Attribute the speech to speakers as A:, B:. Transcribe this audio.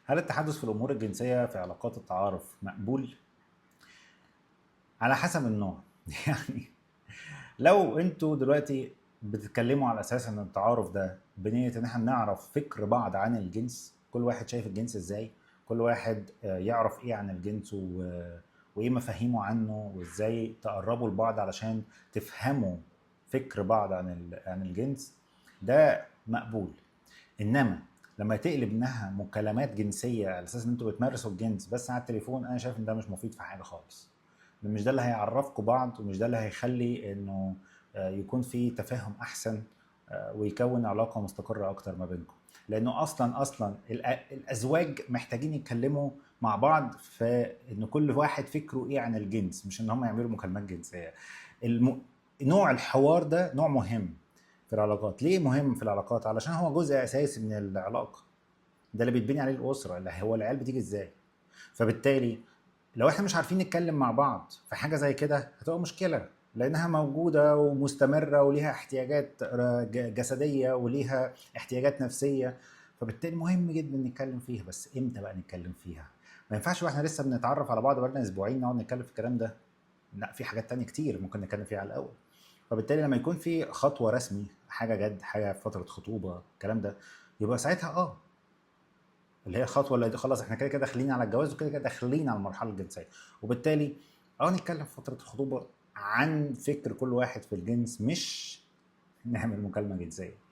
A: هل التحدث في الأمور الجنسية في علاقات التعارف مقبول؟ على حسب النوع. يعني لو انتوا دلوقتي بتتكلموا على اساس ان التعارف ده بنية ان احنا نعرف فكر بعض عن الجنس، كل واحد شايف الجنس ازاي، كل واحد يعرف ايه عن الجنس وايه مفاهيمه عنه، وازاي تقربوا لبعض علشان تفهموا فكر بعض عن الجنس، ده مقبول. انما لما تقلب انها مكالمات جنسيه على اساس ان انتوا بتمارسوا الجنس بس على التليفون، انا شايف ان ده مش مفيد في حاجه خالص. مش ده اللي هيعرفكم بعض، ومش ده اللي هيخلي انه يكون في تفاهم احسن، ويكون علاقه مستقره اكتر ما بينكم. لانه اصلا الازواج محتاجين يتكلموا مع بعض في ان كل واحد فكره ايه عن الجنس، مش ان هم يعملوا مكالمات جنسيه. الم... نوع الحوار ده نوع مهم في العلاقات. ليه مهم في العلاقات؟ علشان هو جزء اساسي من العلاقه، ده اللي بيتبني عليه الاسره، اللي هو العيال بتيجي ازاي. فبالتالي لو احنا مش عارفين نتكلم مع بعض في حاجه زي كده هتبقى مشكله، لانها موجوده ومستمره وليها احتياجات جسديه وليها احتياجات نفسيه. فبالتالي مهم جدا نتكلم فيها، بس امتى بقى نتكلم فيها؟ ما ينفعش واحنا لسه بنتعرف على بعض بقالنا اسبوعين نقعد نتكلم في الكلام ده. لا، في حاجات تانية كتير ممكن نتكلم فيها على الاول. فبالتالي لما يكون في خطوه رسمي، حاجه جد، حاجه في فتره خطوبه، الكلام ده، يبقى ساعتها اللي هي الخطوه اللي خلاص احنا كده كده داخلين على الجواز، وكده كده داخلين على المرحله الجنسيه. وبالتالي نتكلم في فتره الخطوبه عن فكر كل واحد في الجنس، مش نعمل مكالمه جنسيه.